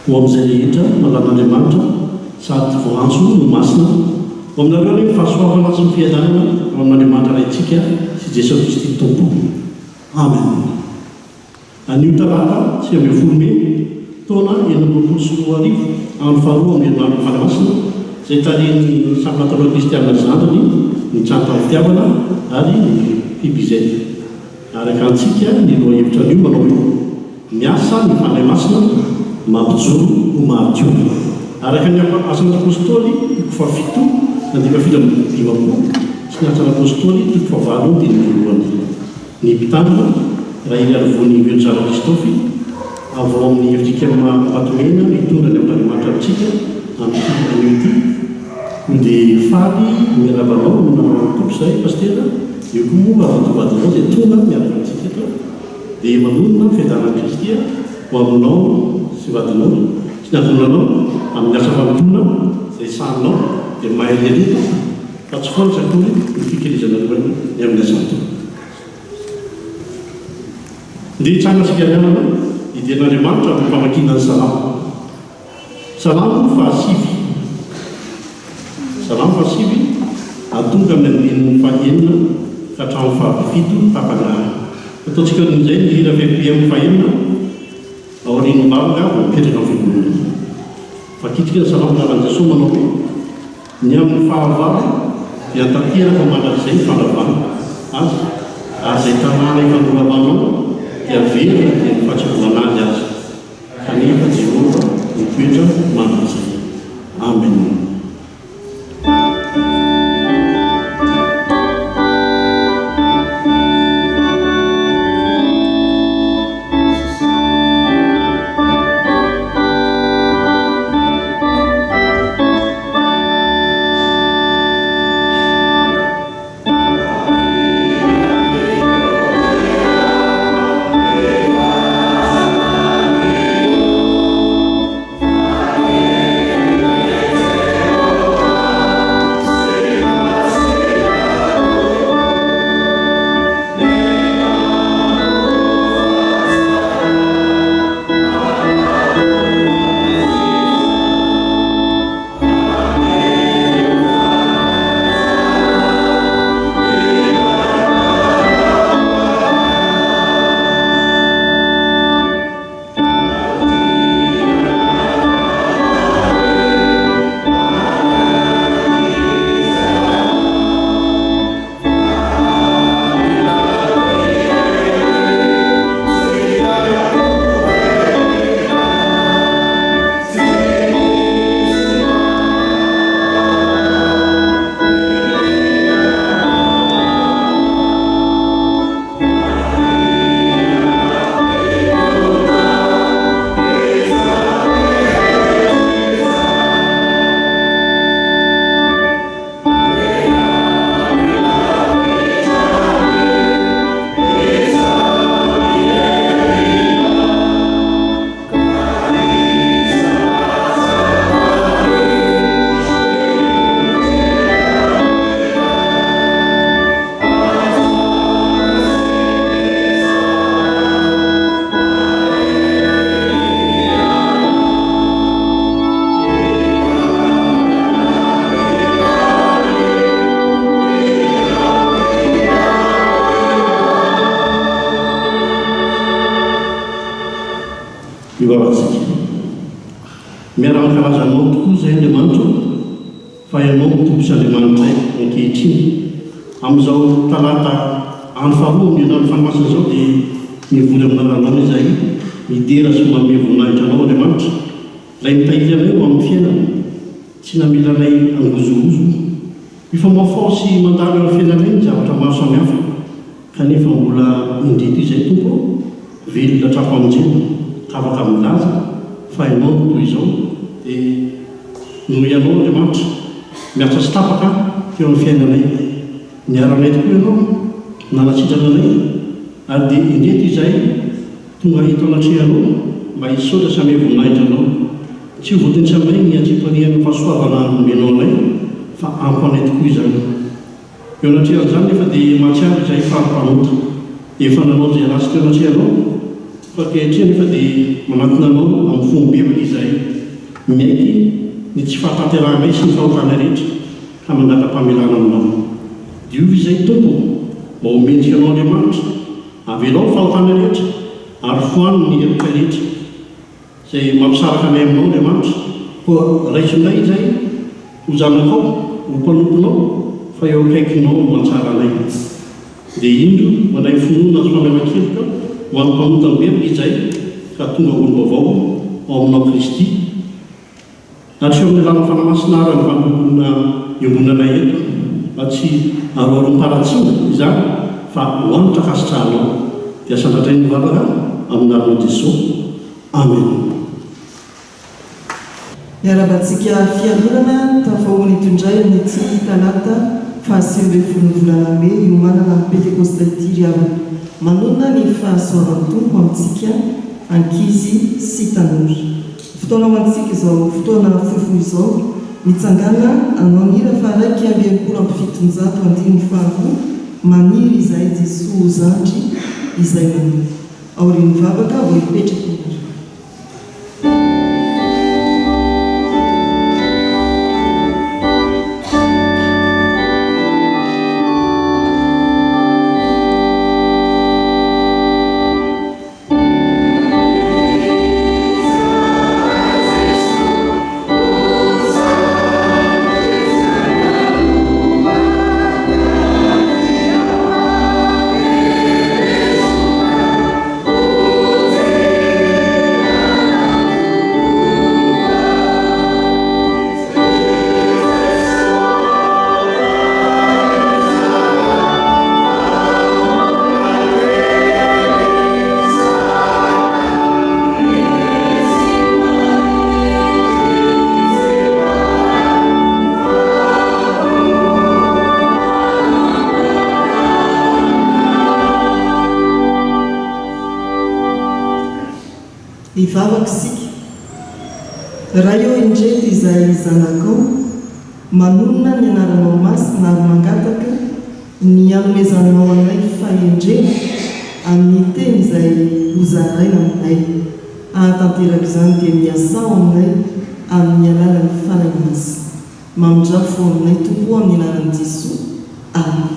ho amin'izay rehetra malan'andriamanitra sady voantso no masina ho aminareo ny fahasoavana sy ny fiadanana ho amin'andriamanitra raintsika sy Jesosy Kristy tompo. Amen. Anio talata sy ambin'ny folo May taona 2024 andro faharoa amin'ny herinandro fanamasina izay tarihin'ny samy natao kristianina zandriny ny trano fitiavana ary ny fibizety. Araka antsika ny loha hevitra anio manao hoe miasa ny fanahy masina mampijoro ho mahatio. Araka ny asan'ny apôstôly toko fahafito andika filo amin'ny dimampolo sy ny asan'ny apôstôly toko fahavalo dia ny voalohany. Ny mpitandrina raha iny arvoan'ny Veontsara Kristofy avao amin'ny hevitrika matomena mitondra ny amin'Andriamanitra amintsika amin'ny anio ity no dia faly miarabanao na tompy izay pastera io koa moa avadovadinao dia tonga miaraka amintsika eto dia manonona fiadanan'i Kristy ho aminao sy vadinao sy ny adonanao amin'ny asa fampitona izay sahinao dia mahay lehibe fa tsy foana sakory ny fikirizana lohany ny amin'ny asa fampitona. Dia hitsanga sikarianana idian'Andriamanitra amin'ny mpamakiana ny salamo. Salamo fahasivy. Salamo fahasivy atonga amin'ny andininy fahaenina ka hatramin'ny fahafito tapanara. Ataontsika amin'izay ny hira fepi amin'ny fahaenina aorian'ny vavaka mipetraka amin'ny figonana. Fakitrika ny salamo taran'i Jesosy manao hoe ny amin'ny fahavalo dia tanteraka mandrakizay ny fandravana azy ary izay tanàna ifandroravanao dia very dia mifatsovoana azy azy kanefa Jehova mitoetra mandrakizay. Amen. Miara-karazanao tokoa izay Andriamanitra fa ianao mitombo sy Andriamanitra ankehitriny. Amin'izao talata andro faharoa amin'ny herinandro fanamasina izao dia mivory amin'anao izay midera sy manome voninahitra anao Andriamanitra. Ilay mitahiry anao eo amin'ny fiainana tsy namela ilay angozogozo mifamaofao sy mandalo eo amin'ny fiainana ny zavatra maro samihafa kanefa mbola indrito izay tompo velona hatrafo amin'izay ka afaka milaza fa ianao toy izao dia noho ianao Andriamanitra miasa sy tapaka teo amin'ny fiainanay. Niaranay tokoa ianao nanasitrana anay ary dia indreto izay tonga hita anatrehanao mba hisaotra sy hame voninahitra anao. Tsy ho voateny sy aminay ny atsiparian'ny fahasoavana nomenao anay fa ampy anay tokoa izany. Eo anatrehan'izany nefa dia mahatsiaro izay fahampanota efa nanao izay rasy teo anatrehanao fa ankehitriny nefa dia manatona anao amin'ny fomba bebaka izay miaiky ny tsy fahatanterahana sy ny fahotana rehetra ka mangata-pamelana aminao. Diovy izay tompo mba homendrika anao Andriamanitra, avelao ny fahotana rehetra ary foaniny ny heloka rehetra izay mampisaraka anay aminao Andriamanitra. Koa raisinay izay ho zanakao, ho mpanomponao, fa eo akaikinao mantsara anay. Dia indro manay finoana azo famelan-keloka ho an'ny mpamontany bebe izay ka tonga olo-baovao ao aminao Kristy. Atrio amin'ny lana fanamasina ary ny vanolona iombonanay eto mba tsy aroarom-paratsina izany fa hoanitra kasitrahanao. Dia sanatray ny vavaka amin'ny naran'i Jesosy. Amen. Miarabantsika fiangonana tafahoany itondray ny tsy talata fahasivy-volana May iomanana amin'ny Pentekosta ity avana manona ny fahasoavan'ny tompo amintsika ankizy sy tanora. Fotoana ho antsika izao fotoana fofo izao mitsangana anonira fa raiky amby enimpolo amby fitonjato andiny faharoa maniry izay Jesosy zandry izay maniry aorian'ny vavaka vao hipetraka. Ivavakisika raha eo indreto izay zanakao manonona ny anaranao masina ary mangataka ny anomezanao anay fahendrena amin'ny teny izay hozaraina aminay ahatanteraka izany dia miasao aminay amin'ny alalan'ny fanahy masina mamindrafo aminay tompo amin'ny anaran'i Jesosy. Amen.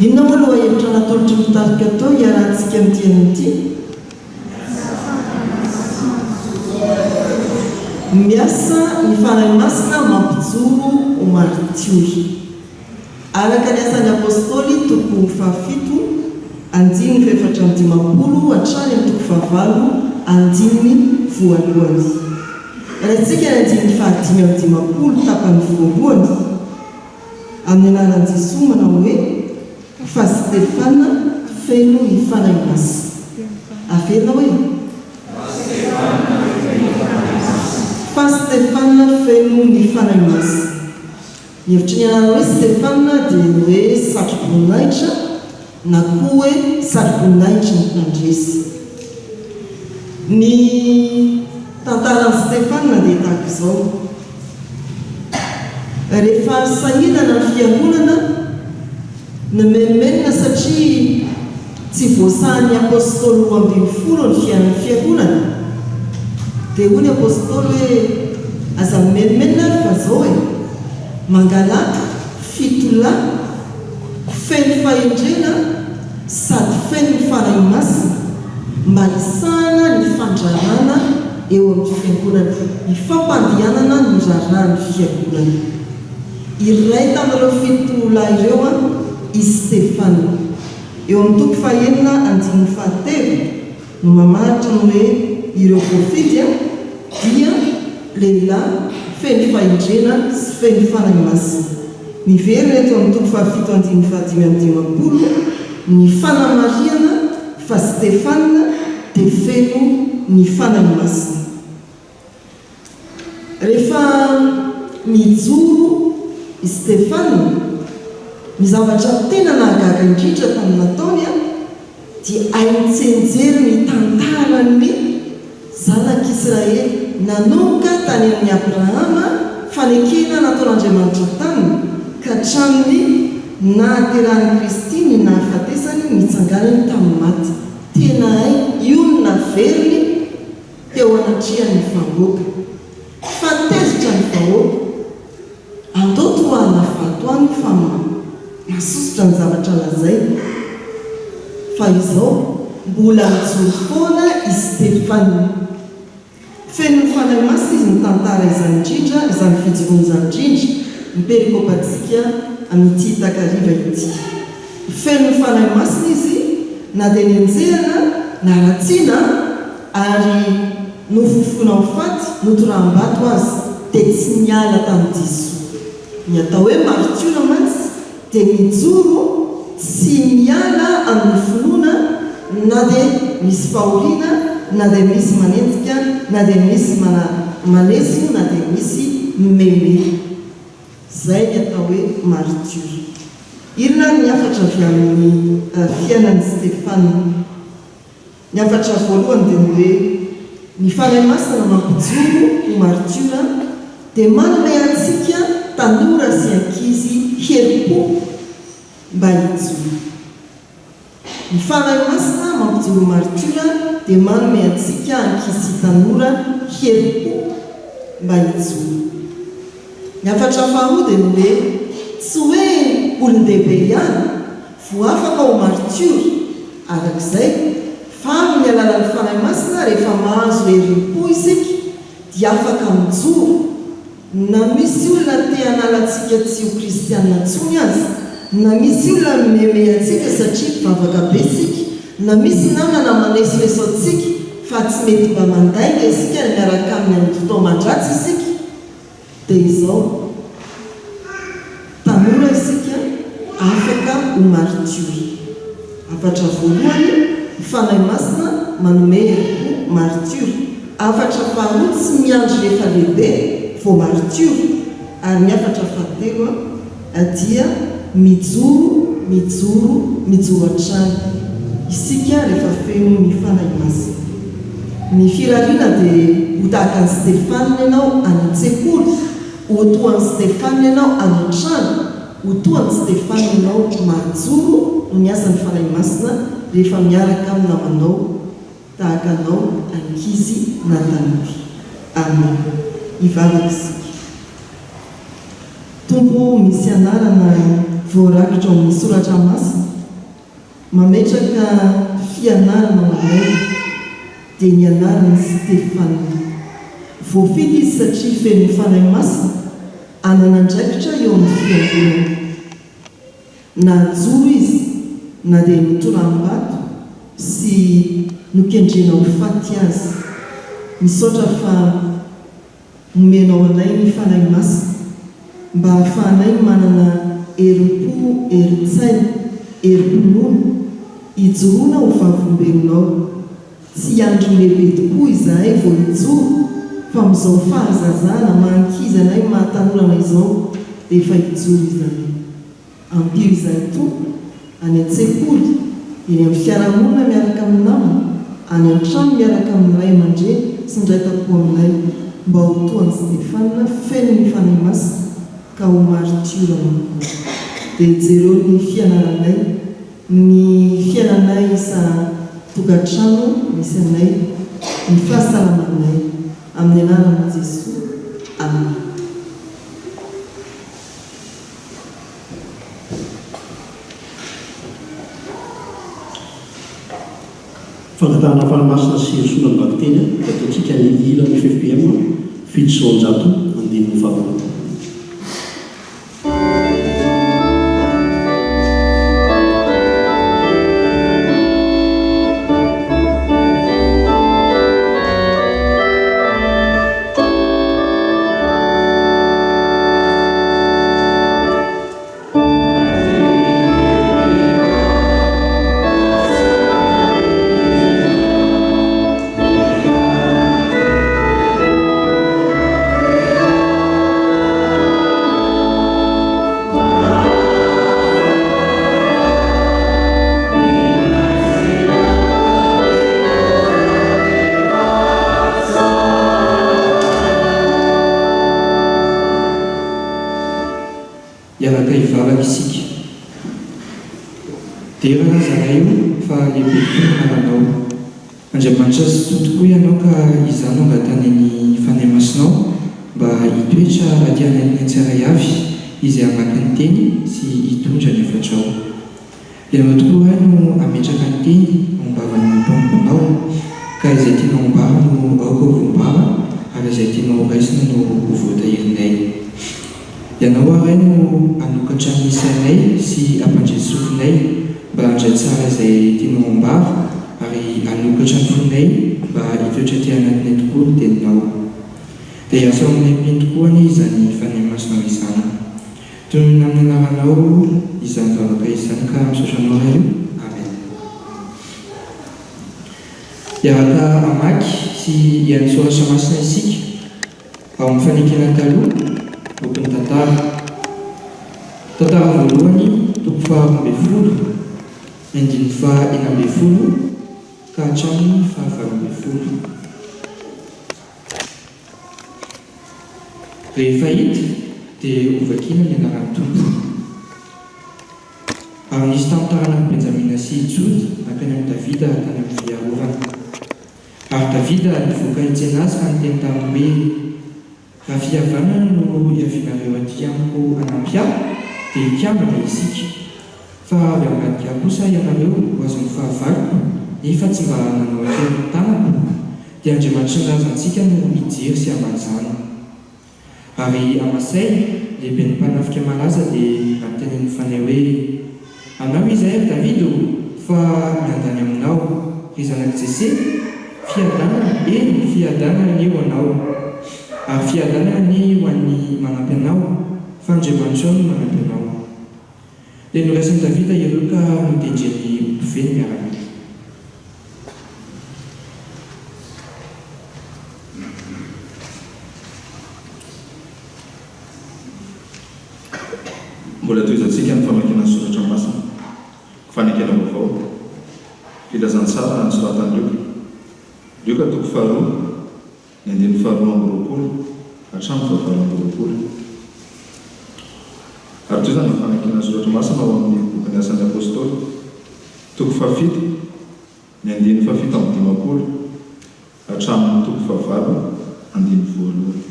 Inona moa aloha hevitra natolotry mitarika atao hiarahantsika amin'ity amin'ity? Miasa ny fanahy masina mampijoro ho maritiohy. Araka ny asan'ny apôstôly toko 7 andininy 7:50 hatrany amin'ny toko 8 voalohany. Rahantsika ny andininy 5:50 tapany voalohany amin'ny anaran'i Jesosy manao hoe fa Stefana feno ny fanahy masina. Averina hoe fa Stefana feno ny fanahy masina. Ny hevitry ny anarana hoe Stefana dia hoe satroboninahitra na koa hoe satroboninahitra ny mpandresy. Ny tantaran'i Stefana dia tahaka izao. Rehefa sahinana ny fiangonana nomenina satria tsy voasahan'ny apôstôly 12 ny fiangonana dia hoy ny apôstôly hoe aza menimena fa zao hoe mangalaka fitolahy feno fahendrena sady feno ny fanahy masina mba hisahana ny fandrarana eo amin'ny fiangonana, ny fampandehanana ny rarahany fiangonana. Iray tamin'ireo fitolahy ireo i Stefana. Eo amin'ny toko 9:7 no mamaritra ny hoe ireo profety dia lehilahy feno fahendrena sy feno fanahy masina. Miverina eto amin'ny toko 7:5 ny fanamariana fa Stefana dia feno ny fanahy masina. Rehefa mijoro i Stefana, ny zavatra tena nahagaga indrindra tamin'ny nataony dia haintsenjery ny tantaran'ny zanak'Israely nanomboka tany amin'ny Abrahama fanekena nataon'Andriamanitra taminy ka hatramin'ny nahaterahan'i Kristy ny nahafatesany nitsanganany tamin'ny maty. Tena io monina veriny teo anatrihan'ny vahoaka fa tezitra ny vahoaka andao toana vatoany fa masosotra ny zavatra lazay fa izao mbola mijoro foana i Stefana feno ny fanahy masina izy ny tantara izany indrindra izany fijoroana izany indrindra miperikopantsika amin'ity takariva ity feno ny fanahy masina izy na dia nianjehana na ratsiana ary nofofona ho faty notoram-bato azy dia tsy miala tamin'ny diso ny atao hoe martyra mantsy dia mijoro tsy miala amin'ny finoana na dia misy fahoriana na dia misy manenjika na dia misy maneso na dia misy meme zay ny atao hoe martyra irina ny afatra avy amin'ny fiainan'ny Stefana ny afatra voalohany dia ny hoe ny fanahy masina mampijoro ho martyra dia manome antsika tanora sy ankizy herim-po mba hijoro ny fanahy masina mampijoro martyra dia manome antsika ankizy sy tanora herim-po mba hijoro ny afatra faharoa dia ny hoe tsy hoe olon-dehibe ihany vo afaka ho martyra arak'izay fa amin'ny alalan'ny fanahy masina rehefa mahazo herim-po isika dia afaka mijoro na misy olona te hanalantsika tsy ho kristianina ntsony azy na misy olona meme antsika satria vavaka be isika na misy namana manesoneso antsika fa tsy mety mba mandainga isika ny miaraka amin'ny amin'ny fotoa mandratsy isika dia izao tanora isika afaka ho martyra afatra voalohany fanahy masina manome herim-po martyra afatra faharoa tsy miandry rehefa lehibe vo martyra ary ny afatra fahatelo dia mijoro hatrany isika rehefa feno ny fanahy masina ny firariana dia ho tahaka ny Stefana ianao any an-tsekoly ho toan'ny Stefana ianao any an-trano ho toan'ny Stefana ianao majoro no ny asan'ny fanahy masina rehefa miaraka amin'ny namanao tahaka anao ankizy na tanora amen ivavaka isika tompo misy anarana voarakitra amin'ny soratra masina mametraka fianarana manay dia ny anarany Stefana voafity izy satria feno ny fanahy masina ananandraikitra eo amin'ny fiangonana na joro izy na dia mitoram-bato sy nokendrena ho faty azy misaotra fa nomenao anay ny fanahy masina mba hahafahanay manana herim-po herin-tsaina herim-ponoana hijoroana ho vavolombelonao tsy andro lehibe tokoa izahay vao hijoro fa amin'izao fahazazana mahankizy anay mahatanolana izao dia efa hijoro izany ampio izahay tompo any an-tsekoly eny amin'ny fiarahamonina miaraka amin'ny namana any an-trano miaraka amin'ny ray aman-dreny sy ndray tapo aminay mba ho toan'ny Stefana feno ny fanahy masina ka ho martyra mankoa dia jereo ny fianaranay ny fiainanay isa tokantrano misy anay ny fahasalamanay amin'ny anaran'i Jesosy amen fankatahana fanamasina sy herisona ny bakiteny ataontsika ny ila ny FFPM fito sy roanjato andimy faharoa iaraka hivavaka isika dia raha zaraio fa lehibe tokoa mananao Andriamanitra azy tokoa ianao ka izanao angatany ny fanay masinao mba hitoetra radiana ny antsiray avy izay hamaky ny teny sy hitondra ny efatrao. Ianao tokoa no ametraka ny teny mombavan'ny mpamponao ka izay tianao ombara no aoka vombara ary izay tianao raisina no voatahirinay. Ianao aray no anokatra ny sainay sy ampandresofinay mba handray tsara izay tianao ombara ary anokatra ny fonay mba hitoetra ty anatinay tokoa ny teninao. Dia hiasa aminay mpiny tokoa ny izany fanay masinao izany. Toy amin'ny anaranao izany zavaka izany ka misaotranao reo. Amen. Iaraka amaky sy hiansoratra masina isika ao amin'ny fanekena taloha bokin'ny tantara. Tantara voalohany toko faha 12, andininy faha 11 ka hatramin'ny faha 12. Rehefa hita dia ovakina ny anaran'ny tompo. Ary nisy tamin'ny Benjamina sy Jody nakany amin'ny Davida tany amin'ny fiarovana. Ary Davida nivoaka hitsena azy ka niteny taminy hoe raha fihavanana no iavinareo aty amiko hanampy ahy dia hikiambana isika. Fa avy ambadika kosa ianareo ho azon'ny fahavaloko nefa tsy mba nanao akery ny tanako dia Andriamanitra nirazantsika no hijery sy hamanjana. Ary amasay lehibe ny mpanafika malaza dia namtenen'ny fanay hoe anao izay Davido fa miandany aminao ry zanaky Jese fiadanana fiadanana ny eo anao ary fiadanana ny ho an'ny manampy anao fa Andriamanitra no manampy anao. Dia noraisin'i Davida ireo ka notendreny ompiveny miaraka. Mbola toizantsika ny famakiana ny soratra masina fanekena vaovao filazantsara ny soratan'ny Luka toko faharoa ny andininy faharoa amby roapolo hatramin'ny fahavalo amby roapolo. Ary toy izany ny famakiana ny soratra masina ao amin'ny bokin'ny asan'ny apôstôly toko fahafito ny andininy fahafito amby dimapolo hatramin'ny toko fahavalo andininy voalohany.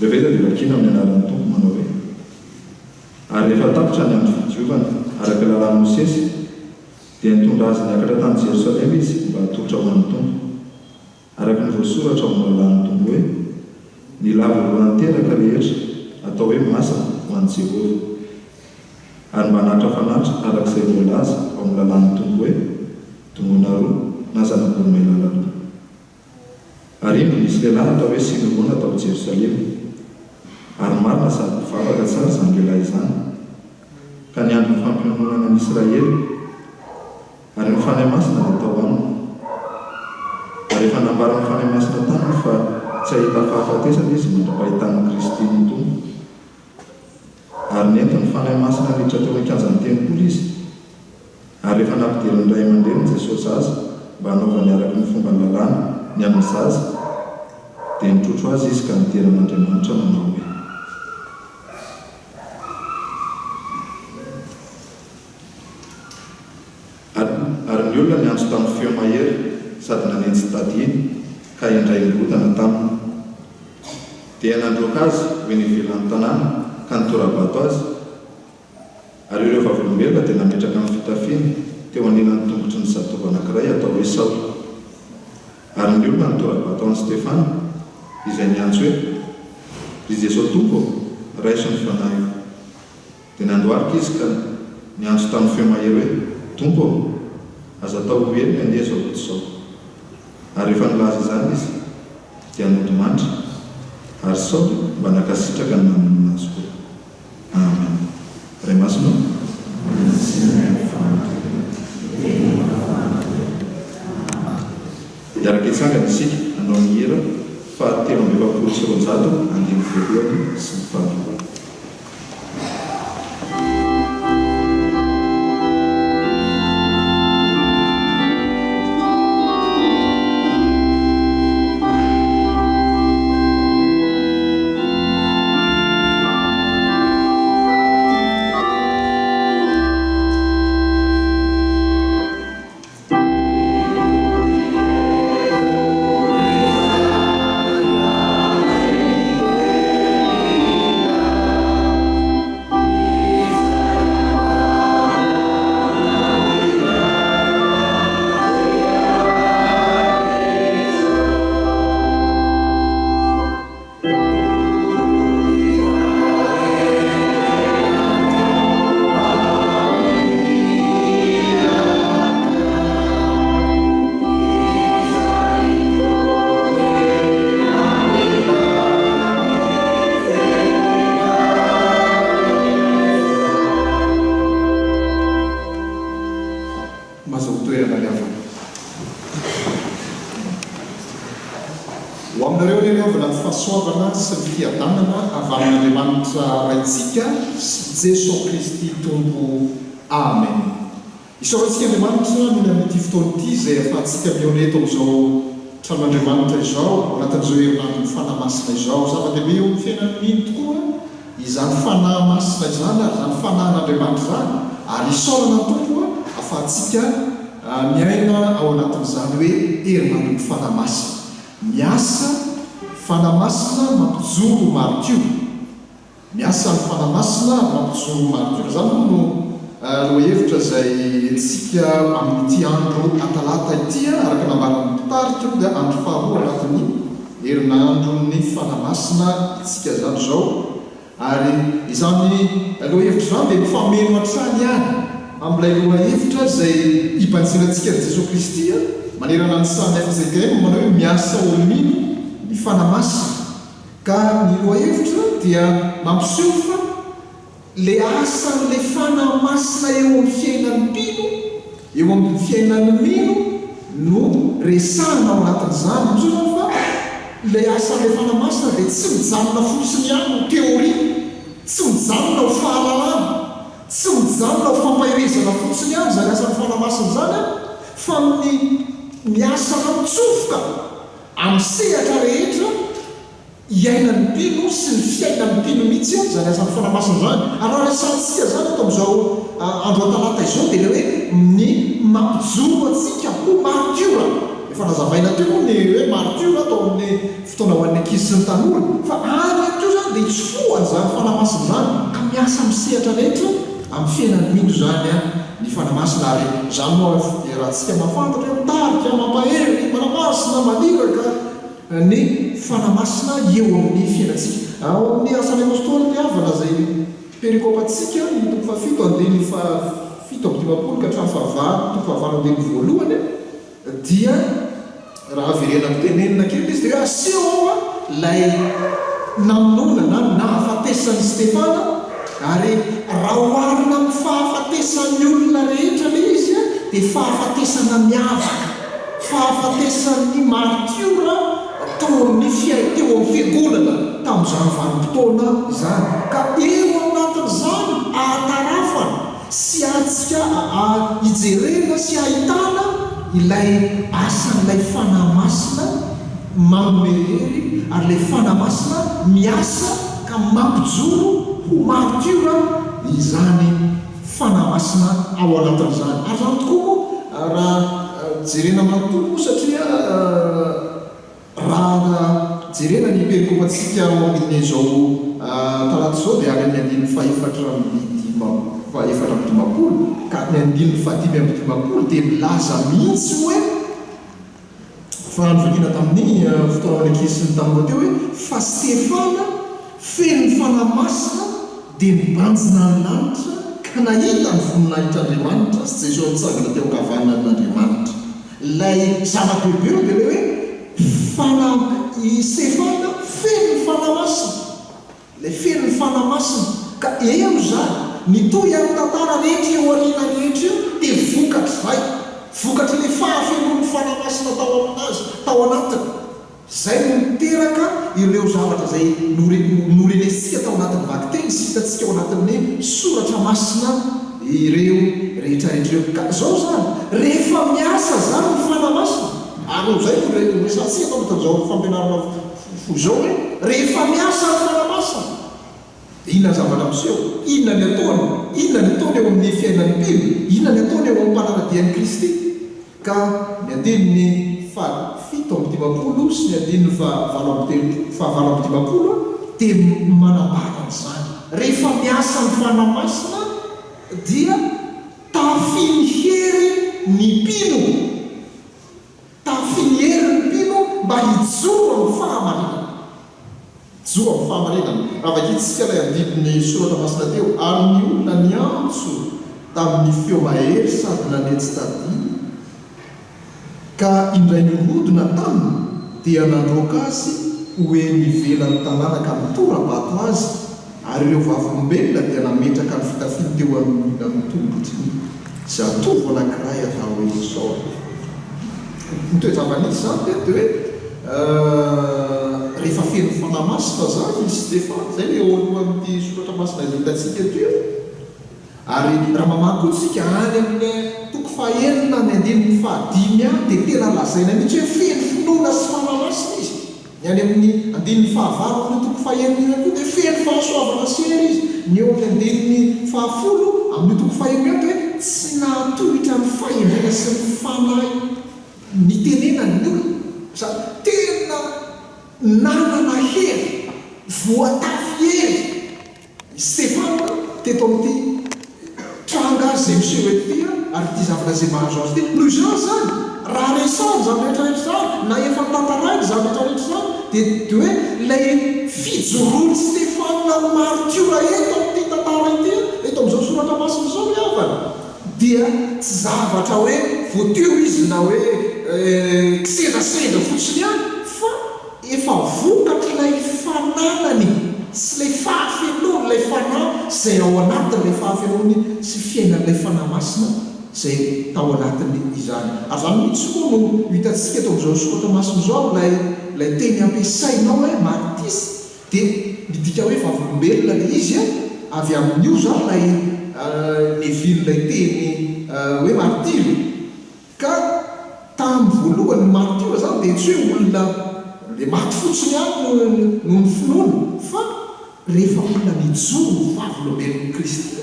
Rehefa dia vakina amin'ny anaran'ny tompo manao hoe ary rehefa tapitra ny andro fidiovana araka lalàn'i Mosesy dia nitondra azy niakatra tany Jerosalema izy mba hatolotra ho an'ny tompo araka ny voasoratra ao amin'ny lalàn'ny tompo hoe ny lava voalohany teraka rehetra atao hoe masina ho an'i Jehovah ary mba hanatra fanatra arak'izay voalaza ao amin'ny lalàn'ny tompo hoe tongona roa na zanak'olomay lala roa. Ary iny misy lehilahy atao hoe Simona atao Jerosalema ary marina sady mivavaka tsara izany lehilahy izany ka niandry ny fampiononana ny Israely ary ny fanay masina dia tao aminy. Ary rehefa nambara ny fanay masina taminy fa tsy ahita fahafatesana izy mandra-pahitana Kristy ny tompo ary nento ny fanay masina miditra teo an-kianjan'ny tempoly izy. Ary rehefa nampidiriny ray aman-dreny Jesosy azy mba hanaovany araka ny fomba ny lalàna ny amin'ny zaza dia nitrotro azy izy ka niteran'Andriamanitra manao hoe ary ny olona niantso tamin'ny feo mahery sady nanentsy tady iny ka indray nirotana taminy. Dia nandroaka azy hoe nivelan'ny tanàna ka nitorabato azy ary ireo vavolombelona dia nametraka amin'ny fitafiana teo aninan'ny tongotry ny zatovo anankiray atao hoe Saoly. Ary ny olona nitorabato an'i Stefana izay niantso hoe ry Jesosy tompo raiso ny fanahy. Dia nandoarika izy ka niantso tamin'ny feo mahery hoe tompo aza atao ho ely ny andeha zao zao. Ary rehefa nilaza izany izy dia nodimanitra ary Saoly mba nakasitraka ny manana azy koa. Amen. Ray masina iaraka itsangana isika hanao ny hira fahatelo amby efapolo sy roanjato andiny voalohany sy ny faharoa. mazao toerana liavana ho aminareo le liavana ny fahasoavana sy ny fiadanana avy amin'Andriamanitra raitsika sy Jesosy Kristy tompo. Amen. Isaorantsika Andriamanitra mila amin'ity fotoana ity izay ahafahantsika mihoneto amin'izao tranon'Andriamanitra izao anatin'izao herinandro ny fanahymasina izao zava-dehibe eo amin'ny fiainan'ny mino tokoa izany fanahymasina izany ary izany fanahin'Andriamanitra izany ary isaorana tompo ahafahantsika miaina ao anatin'izany hoe herinandro ny fanahymasina. Miasa fanahymasina mampijoro maritio. Miasa ny fanahymasina mampijoro maritio. Izany no roa hevitra izay entsika amin'ity andro atalata ity araka nambaran'ny mpitarika dia andro faharoa anatin'ny herinandro ny fanahymasina itsika zany izao. Ary izany roa hevitra izany dia mifameno hatrany ihany amin'ilay roa hevitra izay hibanjirantsika Jesosy Kristy manerana ny samy hafa izay gaimo manao hoe miasa olomino ny fanahymasina. Ka ny roa hevitra dia mampiseho fa le asan'le fanahymasina eo amin'ny fiainan'ny mpino, eo amin'ny fiainan'ny mino no resahana ao anatin'izany. Mizao fa le asan'le fanahymasina dia tsy mijanona fotsiny ihany ho teoria, tsy mijanona ho fahalalana, tsy mijanona ho fampahirezana fotsiny ihany zany asan'ny fanahymasina zany fa ny miasa mitsofoka amin'ny sehatra rehetra iainan'ny mpino sy ny fiainan'ny mpino mihitsy zany asan'ny fanahymasina zany. Ary raha resantsika zany atao amin'izao andro atalata izao dia le hoe ny mampijoro atsika ho martiora. Efa nazavaina teo ny hoe martiora atao amin'ny fotoana ho an'ny ankizy sy ny tanora fa ary teo zany dia itsofohany zany fanahymasina zany ka miasa amin'ny sehatra rehetra amin'ny fiainan'ny mpino zany ny fanahymasina. Ary zany moa rahantsika mahafantatra mitarika mampahery manamasina maniraka ny fanahymasina eo amin'ny fiainantsika. Ao amin'ny asan'ny apôstôly liavana izay perikopantsika ny toko fahafito andiny fahafito amby dimapolo ka hatramin'ny fahavalo toko fahavalo andiny voalohany dia raha averena mitenenina kely izy dia aseo ao lay namononana nahafatesan'ny Stefana. Ary raha oharina amin'ny fahafatesan'ny olona rehetra le izy dia fahafatesana miavaka, fahafatesan'ny martiora teo amin'ny fiangonana tamin'izany vanim-potoana izany. Ka eo anatin'izany ahatarafana sy atsika hijerena sy ahitana ilay asan'ilay fanahymasina manome hery ary ilay fanahymasina miasa ka mampijoro ho martiora izany fanahymasina ao anatin'izany. Ary zany tokoa raha jerena manontolo satria raha jerena ny perikopantsika ao amin'izao talata izao dia any amin'ny andiny fahaefatra amby dimapolo ka ny andiny fahadimy amby dimapolo dia milaza mihitsy hoe fa nyvakina tamin'ny fotoana ankizy sy ny tanora teo hoe fa Stefana feno fanahymasina dia mibanjina ny lanitra ka nahita ny voninahitr'Andriamanitra sy Jesosy mitsangana teo ankavanan'Andriamanitra. Lay zava-dehibe eo dia le hoe Stefana feno fanahymasina, lay feno ny fanahymasina ka eo zany nitoy amin'ny tantara rehetra eo ariana rehetra eo dia vokatra zay, vokatra le fahafenon'ny fanahymasina tao aminazy tao anatiny. Zay no miteraka ireo zavatra zay norenesika tao anatin'ny vakiteny sy hitantsika ao anatin'ny soratra masina ireo rehetrarehetra eo. Ka zao zany rehefa miasa zany ny fanahymasina ary zay resantsika tao anatin'izao fampianarana fo zao hoe rehefa miasa ny fanahymasina inona zavatra miseho, inona ny ataony, inona ny ataony eo amin'ny fiainan'ny mpino, inona ny ataony eo amin'ny mpanaradian'i Kristy. Ka ny andininy fahafito amby dimapolo sy ny andininy fahavalo amby dimapolo dia manambara an'izany. Rehefa miasa ny fanahymasina dia tafiny hery ny mpino, tafiny hery ny mpino mba hijoro amin'ny fahamarinana. Joro amin'ny fahamarinana. Raha vakitsika ilay andininy soratra masina teo ary ny olona niantso tamin'ny feo mahery sady nanetsy tady ka indray ny hodina taminy dia nandroaka azy hoe nivelan'ny tanàna ka mitorabato azy ary ireo vavolombelona dia nametraka ny fitafiny teo amin'ny tombotry zatovo anankiray atao izao nitoezavanisy zany dia hoe rehefa feno fanamasina zany izy Stefana zay le eo alohan'ity soratra masina hitantsika ty ary raha mamakotsika any amin'ny toko fahaenina ny andininy fahadimy any dia tena lazaina mihitsy hoe feno finoana sy fanamasina izy ny any amin'ny andininy fahavalo amin'ny toko fahaenina koa dia feno fahasoavana sery izy ny eo amin'ny andininy fahafolo amin'ny toko fahaenina hoe tsy nahatohitra ny fahendrena sy ny fanahy ny tenenany ny olona zany tena nanana hery voatafy hery Stefana teto amin'ity tranga azy zay miseho etya ary ty zavatra zay mahazo azy ty noho izany zany raha resany zany rehetrarehetra zany na efa tantaraiky zany rehetrarehetra zany dia hoe ilay fijoroany Stefana martiora eto amin'ity tantara ity eto amin'izao soratra masina zao miavana dia tsy zavatra hoe voateo izy na hoe kisedaseda fotsiny any fa efa vokatr'ilay fananany sy lay fahafenony lay fanahy zay ao anatin'ilay fahafenony sy fiainan'ilay fanahy masina zay tao anatiny izany ary zany mihitsy koa no hitantsika eto amin'izao soratra masina zao lay teny ampiasainao hoe martisy dia midika hoe vavolombelona le izy avy amin'io zany lay nevilin'ilay teny hoe martire ka tamin'ny voalohany martire zany dia tsy hoe olona le maty fotsiny any no ny finoana fa rehefa olona mijoro vavolombelon'i Kristy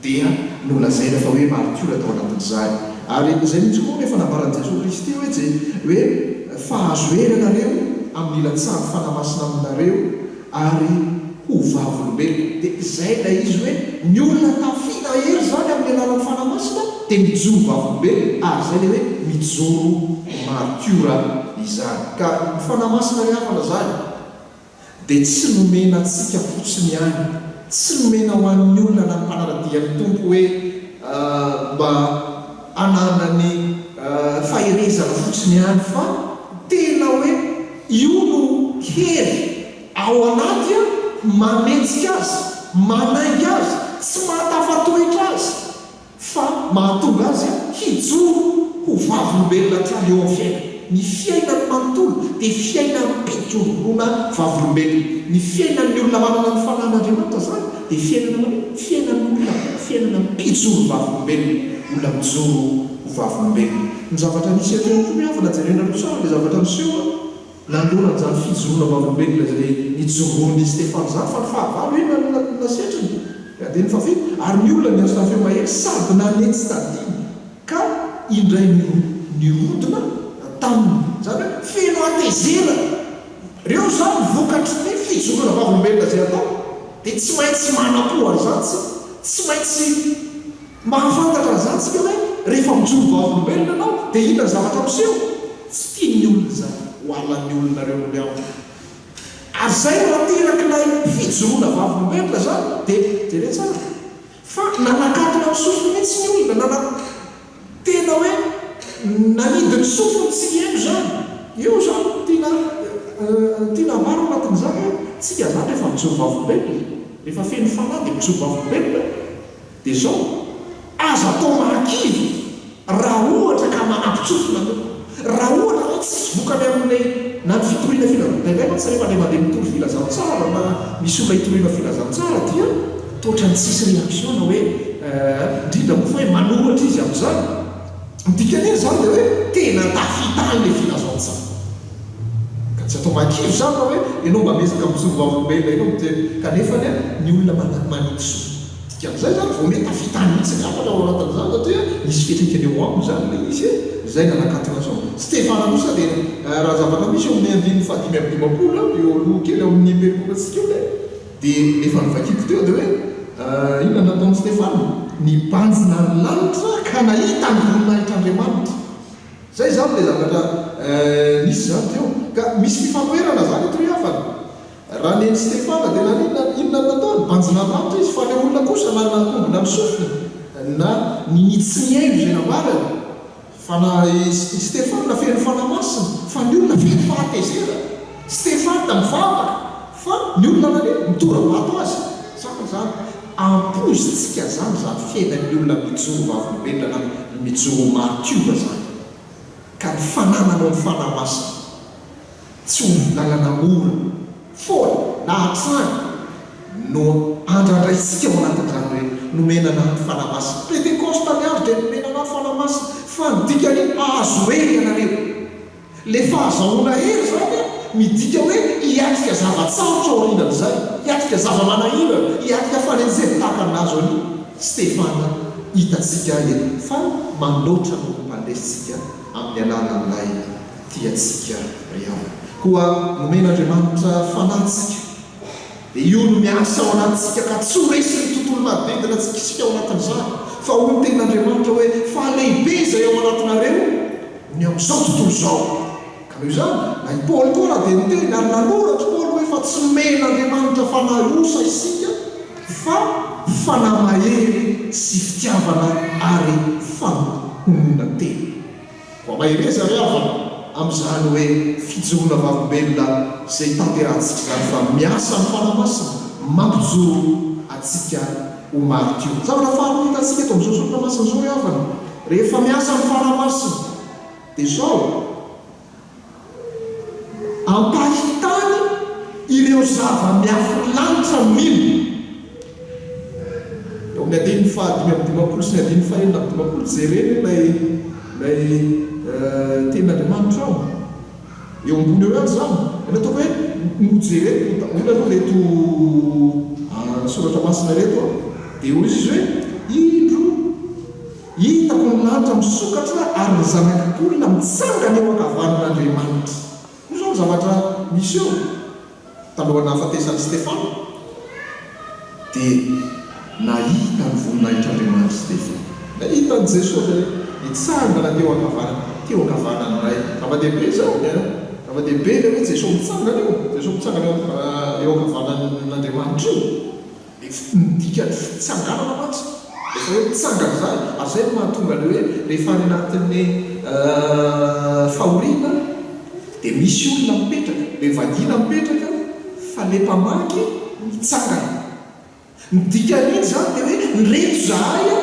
dia nolazaina fa hoe martire atao anatin'izany ary zay mihitsy koa nefa nambaran'i Jesosy Kristy hoe fahazo hery anareo amin'ny ilan-tsary fanamasina aminareo ary ho vavolombelona dia izay lay izy hoe ny olona tafina hery zany amin'ny alalan'ny fanamasina dia mijoro vavolombelona ary zay le hoe mijoro martiora izany ka ny fanamasina rehavana zany dia tsy nomena antsika fotsiny any tsy nomena ho an'ny olona na mpanaradian'ny tompo hoe mba ananany faherezana fotsiny any fa tena hoe io no hery ao anaty mametsika azy manaingy azy tsy mahatafatoetra azy fa mahatonga azy hijoro ho vavolombelona hatrany eo amin'ny fiaina ny fiainany manontolo dia fiainany mpijorona vavolombelona ny fiainan'ny olona manana ny fanan'Andriamanitra zany dia fiainana mpijoro vavolombelona olona mijoro ho vavolombelona ny zavatra nisy atao koa miavana jerena tsara le zavatra miseho nanolona zany fijoroana vavolombelona zay nijoroany Stefana zany fa ny fahavalo hoe nasetriny dia ny fafito ary ny olona ny azo tafeo mahery sady nanetsy tadiny ka indray nirodina taminy zany hoe feno atezera reo zany vokatry ny fijoroana vavolombelona zay atao dia tsy maintsy manapohary zany tsy maintsy mahafantatra zany tsika hoe rehefa mijoro vavolombelona anao dia inona zavatra miseho tsy tiany olona zany ho alan'ny olonareo miao ary zay no aterak'ilay fijoroana vavolombelona zany dia jere tsara fa nanakatona ny sofiny mihitsy ny olona tena hoe nanidiny sofiny tsy haino zany io zany tiana maro anatin'izany hoe tsika zany rehefa mijoro vavolombelona rehefa feno fanahy dia mijoro vavolombelona dia zao azo atao mahakivy raha ohatra ka manampitsofina raha ohatra hoe tsy vokany amin'ilay na ny fitoriana filazantsara tsy rehefa ilay mandeha mitory filazantsara na misy olona hitoriana filazantsara dia toatra ny tsisy réaction na hoe indrindra moa fa hoe manoratra izy amin'izany midikany zany dia hoe tena tafitany ilay filazantsara ka tsy atao mahakivy zany na hoe ianao mba mesaka mijoro vavolombelona ianao miteny kanefany ny olona manity so dikan'izay zany vao mety tafitany mihitsy ny afatra ao anatin'izany satria misy fetrikany eo aminy zany le izy zay nanakatona zao Stefana kosa dia raha zavatra misy eo amin'ny andininy fahadimy amin'ny dimapolo eo aloha kely ao amin'ny periponatsika eo dia efa nivakiko teo dia hoe inona nataon'i Stefana nibanjina ny lanitra ka nahita ny voninahitran'Andriamanitra zay zany le zavatra nisy zany teo ka misy fifanoherana zany eto havana raha neny Stefana dia inona nataony banjina ny lanitra izy fa le olona kosa na nakombona amin'ny sofiny na ninitsy ny haino zay nambarany fa na Stefana feno fanamasina fa ny olona feno fahatezera Stefana mivavaka fa ny olona nany mitorabato azy zany ampozytsika zany fiainan'ny olona mijoro vavolombelona mijoro martiova zany ka ny fanananao ny fanahy masina tsy ho lalana ora foana na hatrany no andrandrantsika ao anatin'izany hoe nomenana ny fanahy masina pentekosta ny andro dia nomenana ny fanahy masina fa nydikany azo hery ianareo le fahazahoana hery zany midika hoe hiatrika zavatsarotra ao arinan'izay hiatrika zava-manahira hiatrika fanenjeny tahaka anazo any Stefana hitatsika eto fa manoatra no mandresitsika amin'ny alalan'ilay tiatsika riavana koa nomen'Andriamanitra fanahytsika dia io no miasa ao anatintsika ka tsy ho resy ny tontolo madidina tsika ao anatin'izany fa ho ny tenin'Andriamanitra hoe fahalehibe izay ao anatinareo ny amin'izao tontolo izao ka noho izany na i Paoly koa raha dia niteny ary nanoratra Paoly hoe fa tsy nomen'Andriamanitra fanahy-osa isika fa fanahy mahery sy fitiavana ary fanompoana tena koa mahireza riavana amin'izany hoe fijoroana vavolombelona izay tanterahantsika zany fa miasa ny fanahy masina mampijoro atsika ho martio zavatra faharoa hitatsika eto amin'izao soratra masina izao riavana rehefa miasa ny fanahy masina dia zao ampahitany ireo zava-miafolanitra milo eo amin'ny adiny fahadimy amin'ny dimapolo sy ny adiny fahenina amin'ny dimapolo jereny lay tenin'Andriamanitra ao eo ambony eo ihany zany ena ataoko hoe nojereny ona aloha reto soratra masina reto dia hoy izy hoe indro hitako ny lanitra misokatra ary ny zanak'olona mitsangana eo ankavanan'Andriamanitra io zao zavatra misy eo talohan'ny hafatesan'i Stefana dia nahita ny voninahitran'Andriamanitra Stefana nahitany Jesosy mitsangana teo ankavanany ray zava-dehibe zao zava-dehibe le hoe Jesosy mitsangana eo Jesosy mitsangana eo ankavanan'Andriamanitra io midika ny fitsanganana matsy rehefa hoe mitsangana zay ary zay no mahatonga le hoe rehefa any anatin'ny fahoriana dia misy olona mipetraka le vahina mipetraka fa le mpamaky mitsangana midika n'iny zany dia hoe nreto zahay a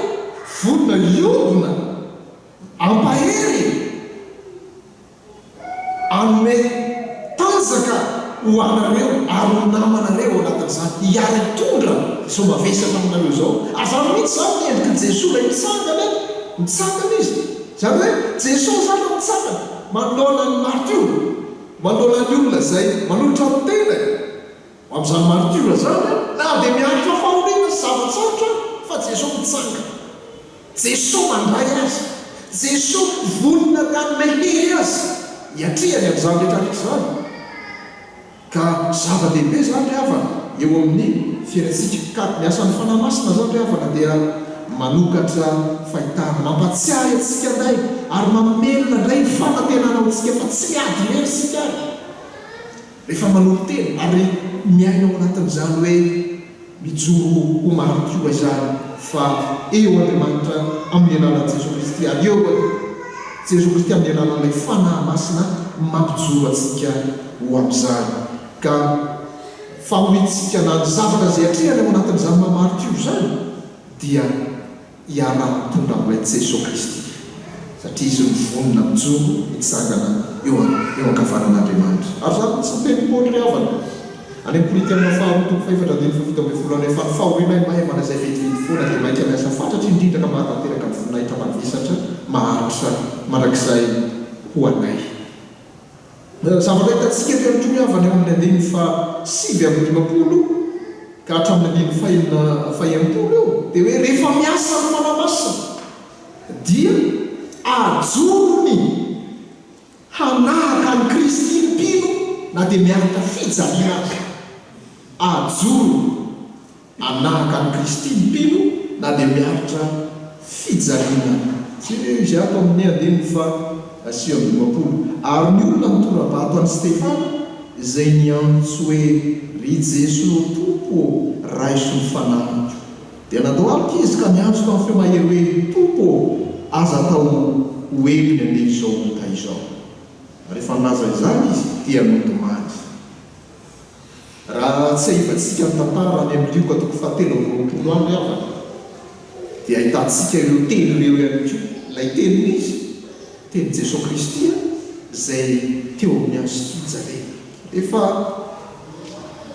vonona iobona ampahery anome tanjaka ho anareo ary ho namanareo ao anatin'izany hiara tondra so mavesatra aminareo zao ary zany mihitsy zany miendrika Jesosy lay mitsangana izy zany hoe Jesosy zany mitsangana manoloana ny martio manoloana ny olona zay manolotra ny tena amin'izany martio zany na dia miaritra fahoriana zavatsarotra fa Jesosy mitsangana Jesosy mandray azy Jesosy vonona nanomehery azy hiatriany amin'izany rehetrarehetra zany ka zava-dehibe zany riavana eo amin'ny fiainantsika ka miasan'ny fanahy masina zany riavana dia manokatra fahitana mampatsiahy atsika ndray ary mamelona indray ny fanantenana antsika fa tsy ady mery sika ary rehefa manolo tena ary miaina ao anatin'izany hoe mijoro ho martio izany fa eo Andriamanitra amin'ny alalan'i Jesosy Kristy ary eo Jesosy Kristy amin'ny alalan'ilay fanahy masina mampijoro atsika ho amin'izany ka fahohitsika na ny zavatra izay atrehany ao anatin'izany mamartio zany dia hiara-tondra amin'ilay Jesosy Kristy satria izy mivonona mijoro mitsangana eo ankavanan'Andriamanitra ary zany tsy miteny Paoly riavana any am'Korinthy amin'ny faharoa toko fahefatra andiny fafito amby folo any fa ny fahoriana mahemana izay vetiventy foana dia mainka miasa fantatry indrindra ka mahatanteraka ny voninahitra mavesatra maharitra mandrakizay ho anay zavatra hitatsika eto ihany koa miavana eo amin'ny andiny fa sivy amin'ny dimapolo ka hatramin'ny andiny faha-enimpolo eo dia hoe rehefa miasa ny fanahy masina dia ajorony hanahaka ny Kristy mpino na dia miaraka fijaliana azy ajoro anahaka ny Kristy mpino na dia miaritra fijaliana tsy izy ato amin'ny andiny fa asio amin'ny dimapolo ary ny olona mitorabato an'i Stefana izay niantso hoe ry Jesosy tompo raiso ny fanahy dia natao alika izy ka niantso tamin'ny feo mahery hoe tompo aza atao hoeliny andeha izao ota izao rehefa nilaza izany izy dia notomany raha tsy ahivatsika ny tantara any amin'ny liokatoko fahatelo amin'ny roapolo any riavana dia ahitantsika ireo telo ireo ihany koa lay tenin'izy teny Jesosy Kristy zay teo amin'ny azo fijalena efa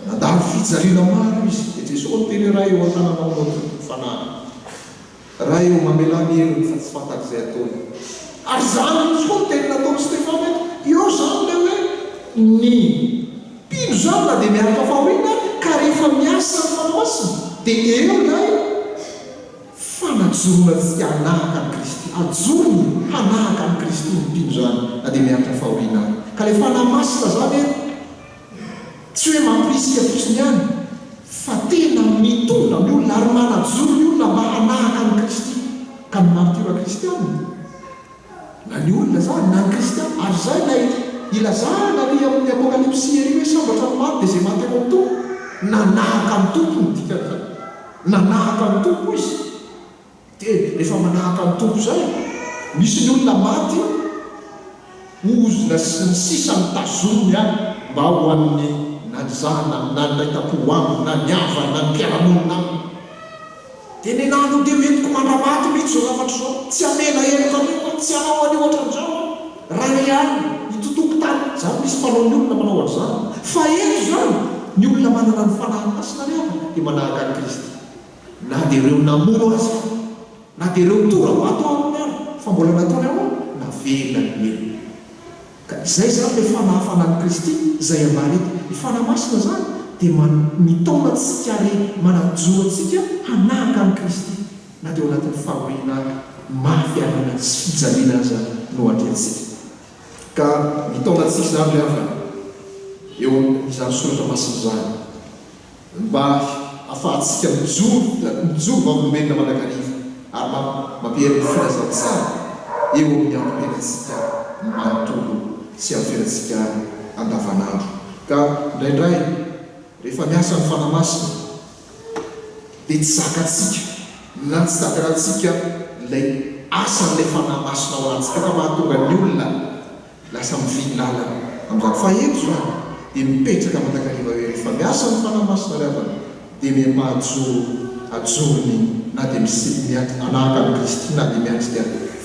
nadary fijalena maro izy de Jesosy noteny raha eo an-tananao fanahy raha eo mamelany heriny fa tsy fantaka izay ataony ary zany izy koa teny nataony Stefana eo zany le hoe ny mpino zany na dia miaraka fahoriana ka rehefa miasa ny fanamasina dia eo lay fanajoronatsika hanahaka ny Kristy ajorony hanahaka ny Kristy ny mpino zany na dia miaraka fahoriana ka le fanamasina zany tsy hoe mampirisika fotsiny ihany fa tena mitondra ny olona ary manajoro ny olona mba hanahaka ny Kristy ka ny martyra kristianina na ny olona zany na ny kristiana ary zay lay ilazahana ry amin'ny apokalypsy ery hoe sambatra ny maty dia zay maty eo amin'ny tompo nanahaka ny tompony dikany nanahaka ny tompo izy dia rehefa manahaka ny tompo zay misy ny olona maty ozona sy ny sisa ny tazomony any mba ho an'ny najana na naitapo aminy na niava na ny mpiaramonina aminy dia ny nano dia mentiko mandramaty mihitsy zao zavatra zao tsy amena heloka anio tsy anao anio ohatran'izao raha ihany itontoko tany zany misy mpanao ny olona manao ohatr'izany fa eto zany ny olona manana ny fanahymasina rehefa dia manahaka ny Kristy na dia ireo namono azy na dia ireo torako atao aminy ary fa mbola nataony ao na velona ny melo ka izay zany le fanahafana ny Kristy izay ambany eto ny fanahymasina zany dia mitondra antsika ary manajoro antsika hanahaka ny Kristy na dia ao anatin'ny fahoriana mafiarana sy fijaliana aza no atrentsika ka mitondra antsika zany le avana eo izany soratra masina zany mba afahantsika mijoro vavolomenina manakariva ary mampiheriny filazantsara eo amin'ny ampirenantsika manontolo sy ampirenantsika andavanandro ka indraindray rehefa miasa ny fanahymasina dia tsy zakatsika na tsy zakarahantsika lay asan'ilay fanahymasina ao anatsika ka mahatonga ny olona lasa miviny lalana amin'izany fa eto zany dia mipetraka manakariva hoe rehefa miasa ny fanahymasina rehavana dia ajorony na dia anahaka ny Kristy na dia miatrika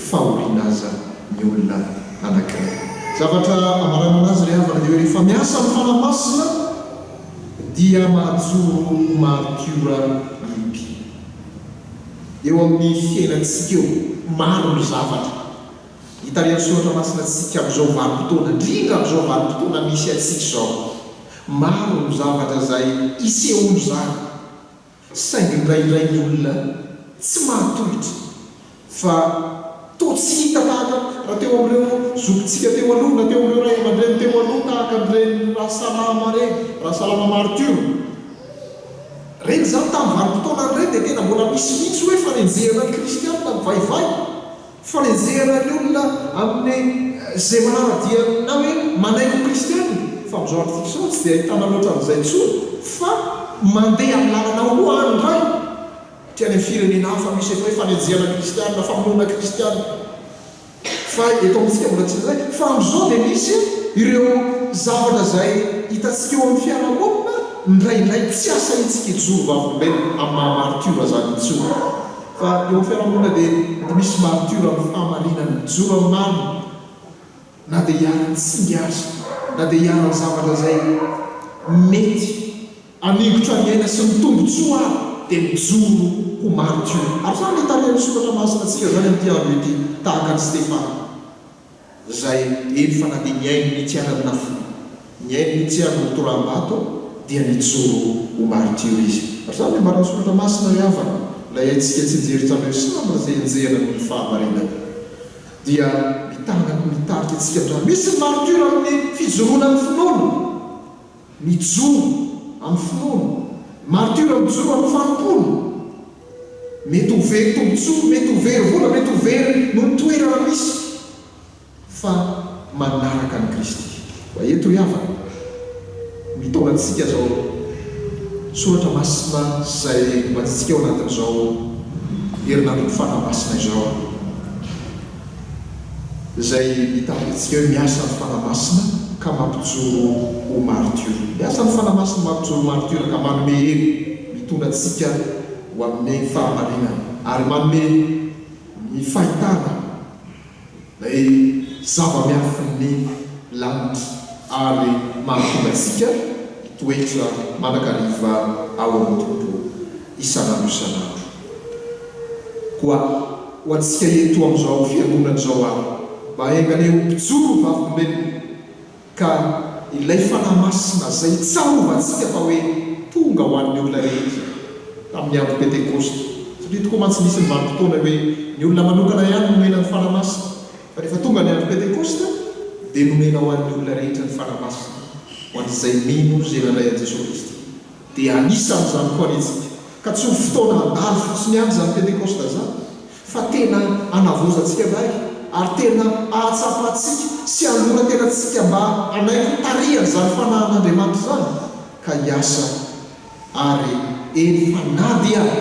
fahoriana aza ny olona anankiray zavatra amarana anazy rehavana dia hoe rehefa miasa ny fanahymasina dia mahajoro martyra limpy eo amin'ny fiainantsika eo maro ny zavatra hitarian'ny soratra masina antsika amin'izao valim-potoana indrindra amin'izao valim-potoana misy antsika izao maro ny zavatra zay isehono zany saingy indraindray ny olona tsy mahatohitra fa to tsy hita tahaka raha teo amin'ireo zokontsika teo aloha na teo amin'ireo ray aman-dreny teo aloha tahaka n'ireny rahasalama reny rahasalama martyra reny zany tamin'ny valim-potoana reny dia tena mbola misy mihitsy hoe fanenjehana ny kristianina mivaivay fanenjehana ny olona amin'ny zay manaradia na hoe manaiko kristianina fa amin'izao artikizao tsy dia ahitana loatra amin'izay tsony fa mandeha amin'ny lalana hoa any ray tiany amin'ny firenena hafa misy efa hoe fanenjehana kristianina famonoana kristianina fa eto amintsika mbola tsy zay fa amin'izao dia misy ireo zavatra zay hitantsika eo amin'ny fiarahamonina ndraindray tsy asa itsika ijoro vavolombelona amin'ny mahamartyra zany itsoro fa eo amin'ny fiarahamonina dia misy martyra amin'ny fahamarinany mijoro amin'ny marina na dia hiarany tsingy azy na dia hiarany zavatra zay mety aningotra ny aina sy mitombotsoa dia mijoro ho martyra ary zany hitarian'ny soratra masina antsika zany amin'ity andro ity tahaka ny Stefana zay eny fa na dia miaino nitiarany nafo miaino nitiarany motoram-bato dia nijoro ho martyra izy ary zany marany soratra masina ry havana lay antsika tsy injeritra am'ireo sambatra zay injerana ny fahamarinana dia mitarika antsika amin'izany misy ny martyra amin'ny fijoroana amin'ny finoana mijoro amin'ny finoana martyra mijoro amin'ny fanompoana mety ho very tombotsoa mety ho very vola mety ho very no nitoerana misy fa manaraka ny Kristy fa eto havana mitondra antsika zao soratra masina zay mantsika ao anatin'izao herinandro fanahymasina izao zay hitantsika hoe miasa ny fanahymasina ka mampijoro ho martyra miasa ny fanahymasina mampijoro martyra ka manome hery mitondra antsika ho amin'ny fahamarinana ary manome ny fahitana dia zava-miafin'ny lanitra ary mahatonga antsika toetra manakariva ao amin'ny tontolo isan'andro isan'andro. Koa ho antsika eto amin'izao fiangonana izao ary mba engany ho mpijoro vavimbelona ka ilay fanahy masina zay tsaovantsika fa hoe tonga ho an'ny olona rehetra tamin'ny andro pentekosta. Satria tokoa mantsy misy ny vanim-potoana hoe ny olona manokana ihany nomena ny fanahy masina, fa rehefa tonga ny andro pentekosta dia nomena ho an'ny olona rehetra ny fanahy masina ho an'izay mino zay nandray an'i Jesosy Kristy. Dia anisan'izany koa anitsika ka tsy ho fotoana handalo fotsiny ihany zany pentekosta zany, fa tena anavozantsika indray ary tena ahatsapatsika sy alora tena tsika mba anaiko tarihan' zany fanahin'Andriamanitra zany ka hiasa ary eny fanady ihany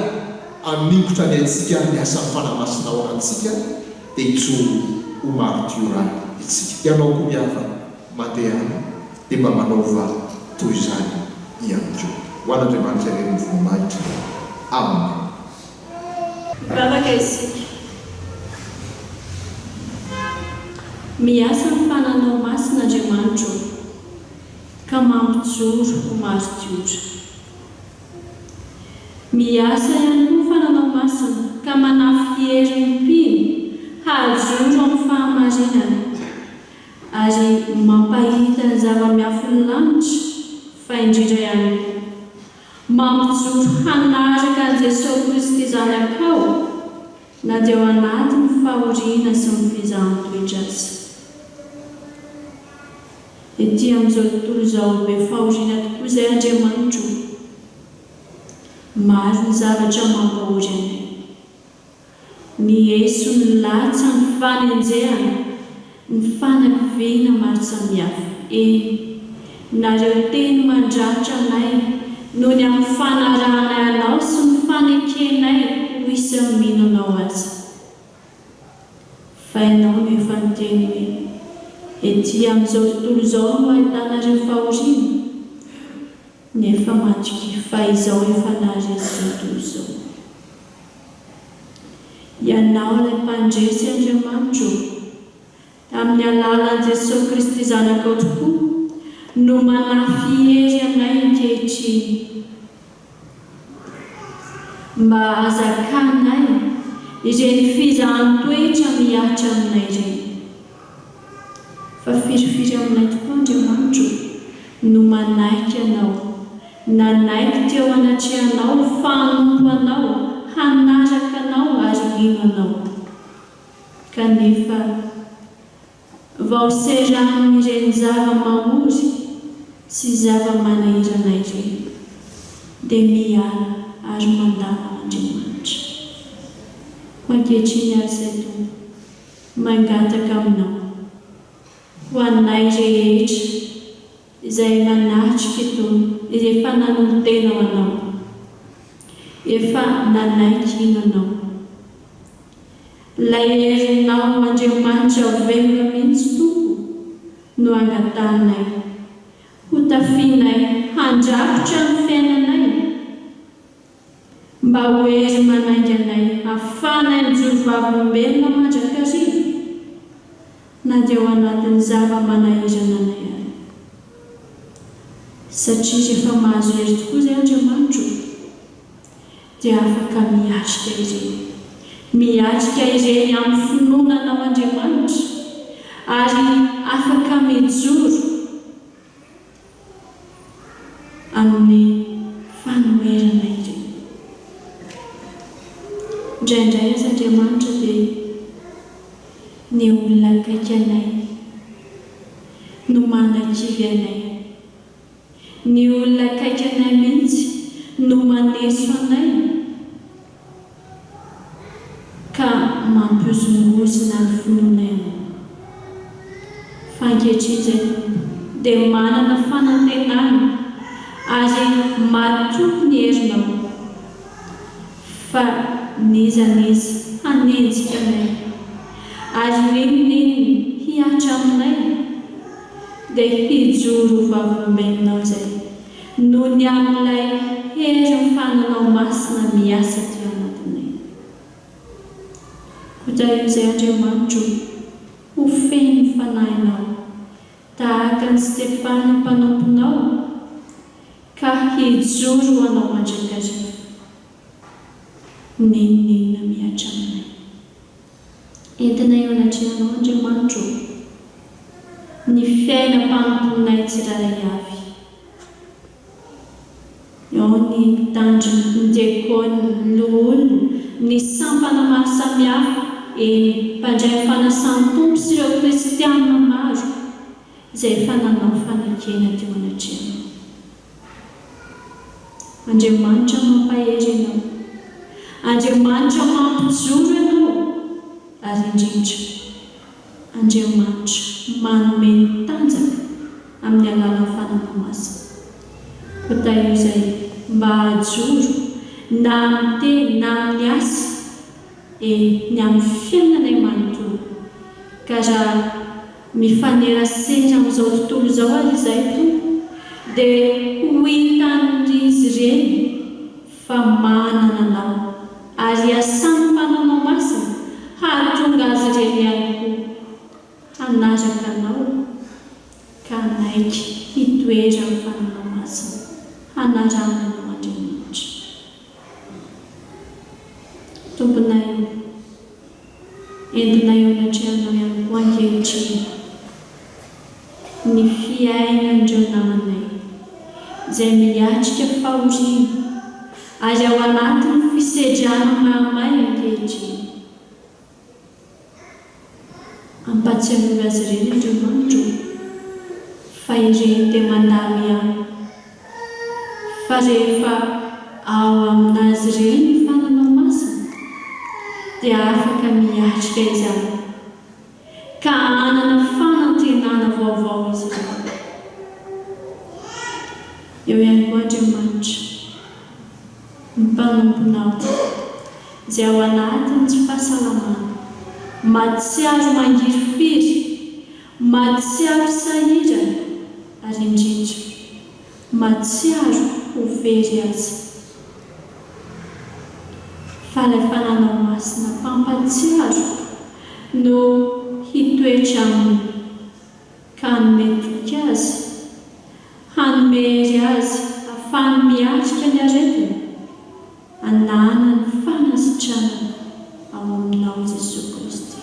amin'ingotra ny antsika ny asan'ny fanahy masina ao anantsika dia hitsoro ho maro tiora itsika. Ianao koa miava mandehana dia mba manaova toy izany ihany koa. Ho an'Andriamanitra ireny ny voninahitra. Amen. Mivavaka isika. Miasa ny fananao masin'Andriamanitra ka mampijoro ho maro tiora. Miasa ihany koa fananao masina ka manafy herin'ny mpino hajoro amin'ny fahamarinana ary mampahita ny zava-miafin'ny lanitra fa indrindra ihany mampijoro hanaraka an'i Jesosy Kristy zanakao na dia ao anatin'ny fahoriana sy ny fizahan-toetra azy. Ety amin'izao tontolo izao be fahoriana tokoa izay Andriamanitra, maro ny zavatra mampahory anay. Ny Yesu ny latsa ny fanenjehana, ny fanakiviana maro samihafa. Nareo teny mandratra anay noho ny amin'ny fanarahanay anao sy ny fanekenay ho isan'ny mino anao azy. Fa ianao no efa niteny hoe ety amin'izao tontolo izao no ahitanareo fahoriana, nefa matroky fa izao efa nary izao tontolo izao. Ianao ilay mpandresy Andriamanitra tamin'ny alalan'i Jesosy Kristy zanakao tokoa no manafy hery anay ankehitriny mba azakanay ireny fizahan-toetra miatra aminay ireny. Fa firifiry aminay tokoa Andriamanitra no manaiky anao, nanaiky teo anatrehanao, fanompo anao, hanaraka anao ary ino anao. Kanefa vao serahan'ireny zava-mamory sy zava-manahirana ireny dia miala ary mandala Andriamanitra. Ankehitriny ary izay Tompo, mangataka aminao ho anay rehetra izay manatrika etony, izay efa nanolotena ho anao, efa nanaiky ino anao. Ilay herinao Andriamanitra velona mihitsy Tompo no angatahnay, ho tafianay handrakotra ny fiainanay, mba ho hery manainga anay hafanay mijoro vavimbelona mandrakariva na dia ao anatin'ny zava-manahirana anay ary. Satria rehefa mahazo hery tokoa izay Andriamanitra dia afaka miatrika ireny amin'ny finoananao Andriamanitra ary afaka mijoro amin'ny fanoherana ireny. Indraindray aza Andriamanitra dia ny olona akaiky anay no manakivy anay, ny olona akaiky anay mihitsy no maneso anay ka mampizongozina ny finoanay anao. Fa ankehitriny izay dia manana fanantenana ary matoky ny herinao fa niza hanenjika anay ary reniny hiatra aminay dia hijoro vavimbelonao izay noho ny amin'ilay hery fananao masina miasa teo anatinay. Koa izay Andriamanitra ho fanahinao tahaka ny Stefana mpanomponao ka hijoro anao mandrakariva ninina miatra aminay. Entina eo anatrehanao Andriamanitro ny fiainam-panomponay tsiraray avy. Eo ny tandrony, ny diakôny, ny olona, ny sampana maro samihafa, mpandray fanasan'ny tompo sy ireo kristianina maro izay efa nanao fanekena teo anatrehanao. Andriamanitra mampahery ianao, Andriamanitra mampijoro ianao, ary indrindra Andriamanitra manome ny tanjaka amin'ny alalan'ny fananao masina. Kotay izay mba hajoro na amin'ny teny na amin'ny asa ny amin'ny fiainanay manontolo, ka raha mifanerasera amin'izao tontolo izao ary izay tompo dia ho hitan'izy ireny fa manana anao ary asan'ny fananao masina hahatonga azy ireny ihany koa hanaraka anao ka naiky hitoera amin'ny fananao masina hanarana anao Andriamanitra. Tomponay, entinay eo anatrehanao ihany koa ankehitriny ny fiainan'ireo namanay izay miatrika fahoriana ary ao anatin'ny fisedrana mahamay ankehitriny. Ampatsianoy azy ireny Andriamanitro fa ireny dia mandalo ihany, fa rehefa ao aminazy ireny ny fananao masina dia afaka miatrika izany ka anana fanantenana vaovao izy ireny. Eo ihany koa Andriamanitra ny mpanomponao izay ao anatiny tsy fahasalamana, matsiaro mangiry-firy, matsiaro sahirana, ary indrindra matsiaro ho very azy. Fa ilay fananao masina mpampatsiaro no hitoetra aminy ka hanome toky azy, hanomery azy ahafahany miatrika ny aretina, hanana ny fanasitranana ao aminao Jesosy Kristy.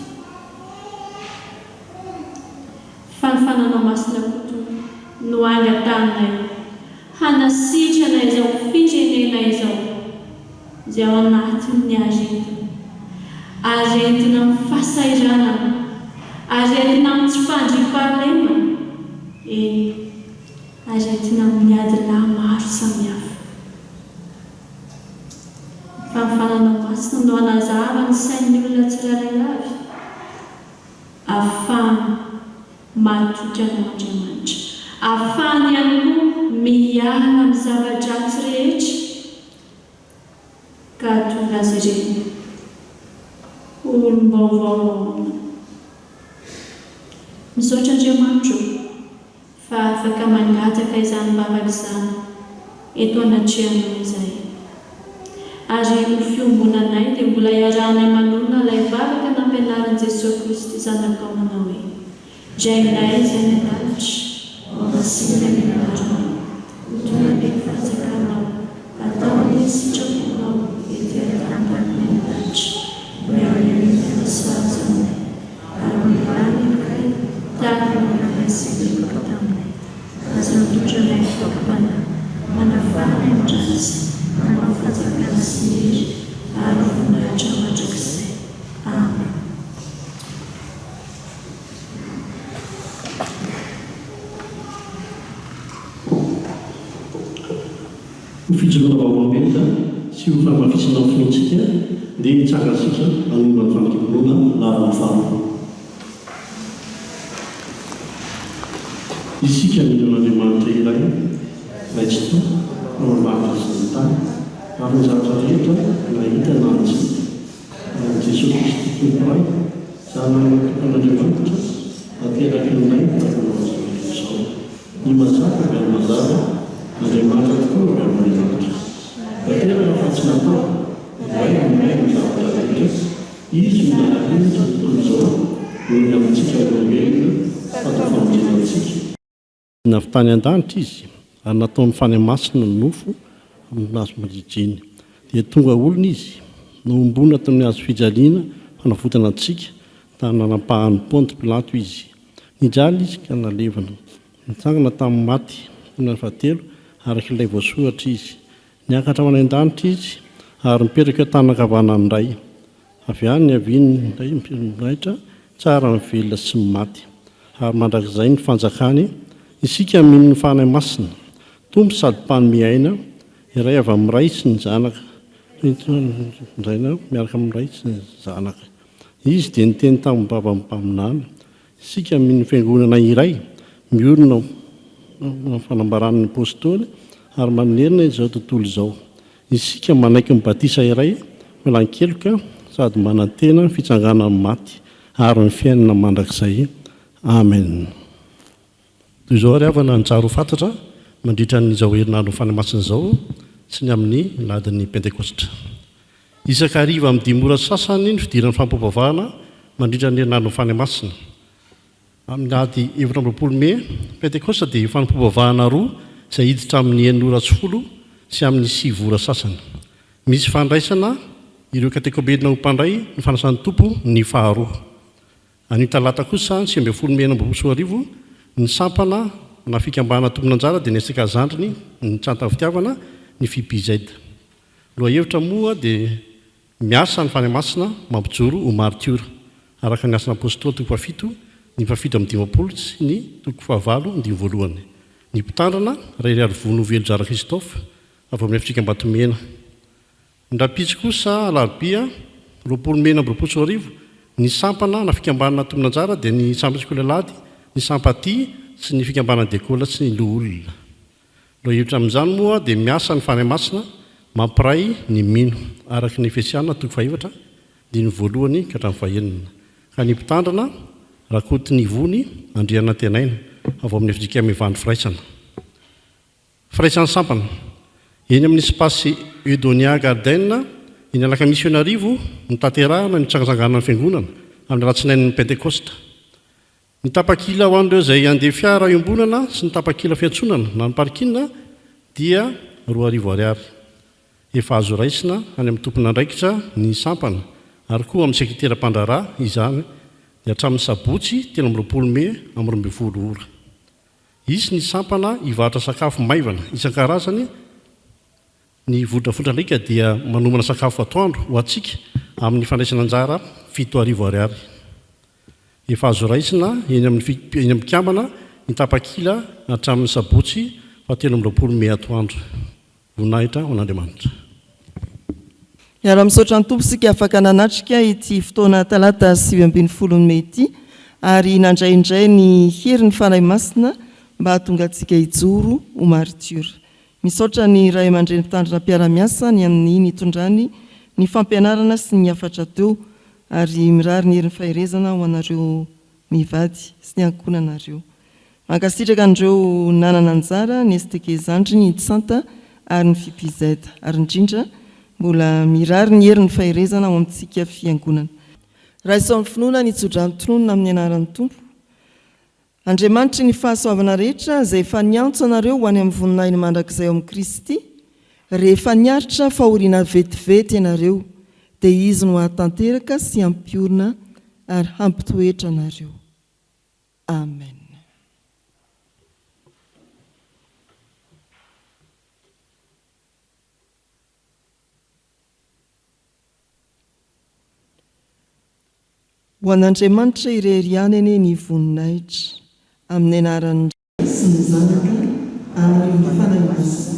Fa ny fananao masina koto no angatanay hanasitrana izao firenena izao izay ao anatin'ny aretina amin'ny fahasahiranana, aretina amin'ny tsy fandriam-pahalemana, aretina amin'ny adilahy maro samihafa. Fa ny fananao masina no hanazava ny sain'ny olona tsiraray avy, ahafahany mahatoky anao Andriamanitra, ahafahany ihany koa miala amin'ny zava-dratsy rehetra ka hahatonga azy ireny olom-baovao amina. Misaotra Andriamanitro fa afaka mangataka izany vavaka izany eto anatrehanao izay, ary ho fiombonanay dia mbola iarahanay manonona ilay vavaka nampianaran'i Jesosy Kristy zanakao manao hoe: Drainay izay ny lavitra, masina ny anarana, tonga ny fanjakanao, atao ny sitraponao ety an-tany ny lavitra, miainy ny fanasazanay, ary milany kay tahaka ny mahasibika taminay, azy mitondranay fakapana, manafana ny ratsy, manao fanjakana sy hery, ary voninahitra mandrakizay. Amen. Ho fijoroana vaovao-benta sy ho famafisana fontsika dia hitsangasika anomban'ny fanakibonona laran'ny faro. Isika milon'Andriamanitra iray raitsy to ao ambany sy ny tany, ary ny zavatra rehetra na hita na tsy Jesosy Kristy tomporay zanan'Andriamanitra ateraky ninay izao ny mazava avy mazava Andriamanitra tokoa avy Andriamanitra ateraka fa tsy natao vai aminay ny zavatra rehetra izy minanahinitra tontolo izao noho ny amintsika olombelona navitany an-danitra izy ary nataony fanamasina ny nofo amin'ny hazo marijiny dia tonga olona izy noombona tamin'ny hazo fijaliana fanavotana antsika tany nanampahany Ponte Pilato izy nijaly izy ka nalevana nitsangana tamin'ny maty tamin'ny fahatelo arak'ilay voasoratra izy niakatra ho any an-danitra izy ary mipetraka eo tany-kavanany iray avy any ny aviany iray miraitra tsara ny velona sy ny maty ary mandrakizay ny fanjakany isika mino ny fanahy masina tompo sady mpanome aina iray avy amin'ny ray sy ny zanaka zaina miaraka amin'ny ray sy ny zanaka izy dia niteny tamin'ny baba mpaminany isika mino ny fiangonana iray miorona fanambaran'ny apôstôly ary manerina izao tontolo izao isika manaiky mibatisa iray milan-keloka sady manantena ny fitsanganany maty ary ny fiainana mandrakizay amen. Toy izao ary avana ny tsara ho fantatra mandritra n'izao herinandro ny fanamasina izao sy ny amin'ny ladin'ny pentekostra isaka hariva amin'ny 10 ora sasany ny fidiran'ny fampivavahana mandritra ny herinandro ny fanamasina amin'ny ady 20 Mey pentekostra dia fampivavahana roa izay hiditra amin'ny 9 ora sy folo sy amin'ny 7 ora sasany misy fandraisana ireo katekobedina ho mpandray ny fanasan'ny tompo ny faharoa anio talata kosa 9 Mey 2024 ny sampana na fikambana tomponanjara dia nesaka zandriny ny tsanta fitiavana ny fipized loha hevitra moa dia miasa ny fanamasina mampijoro ho martiora araka ny asana apôstôly toko 7 ny 7 sy ny toko 9 ny voalohany ny mpitandrana ray ary vono velo jara Kristofy avy amin'ny fikam-batomena ny rapitsy kosa alarobia 20 Mey 2024 ny sampana na fikambana tomponanjara dia ny sampatsikolelady ny sampaty sy ny fikambana dekola sy ny loholona loha hevitra amin'izany moa dia miasa ny fanamasina mampiray ny mino araka ny Efesiana toko 4 dia ny voalohany ka hatramin'ny fahaenina ka ny mpitandrana rakoty ny vony andriana tenaina avy amin'ny fidika mivandry firaisana sampana eny amin'ny spasy Eudonia Garden eny alakamisy eny arivo ny tanterahana ny tsangatsanganana ny fiangonana amin'ny ratsinain'ny pentekostra ny tapakila ho an'ireo izay andeha fiara iombonana sy ny tapakila fiantsonana na ny parkina dia 2 ariary efa azo raisina any amin'ny tompona andraikitra ny sampana ary koa amin'ny sekretera-pandrarà izany dia hatramin'ny sabotsy 20 Mey 12 ora isy ny sampana hivarotra sakafo maivana isan-karazany ny vodrafondra ndraika dia manomana sakafo atoandro ho atsika amin'ny fandraisana anjara 7 ariary efa azo raisina eny amin'ny kambana ny tapakila hatramin'ny sabotsy 20 Mey atoandro voninahitra ho an'Andriamanitra. Miara-misaotra ny tompo sika afaka nanatrika ity fotoana talata 7 Mey ity ary nandraindray ny herin'ny fanahy masina mba hahatonga antsika hijoro ho martiora. Misaotra ny ray aman-dreny mpitandrina mpiara-miasa ny amin'ny nitondrany ny fampianarana sy ny afatra teo ary mirary ny herin'ny faherezana ho anareo mivady sy ny ankonanareo. Mankasitraka an'ireo nanana anjara ny STK zandry ny Santa ary ny fipizeda ary indrindra mbola mirary ny herin'ny faherezana ho amintsika fiangonana. Raha isaon'ny finoana ny tsodranotonona amin'ny anaran'ny tompo. Andriamanitry ny fahasoavana rehetra izay efa niantso anareo ho any amin'ny voninahiny mandrakizay ao amin'ny Kristy rehefa niaritra fahoriana vetivety ianareo dia izy no hahatanteraka sy hampiorina ary hampitoetra anareo. Amen. Ho an'Andriamanitra irery-any ane ny voninahitra amin'ny anaran'ny sy ny zanaka ary ny fanahy masina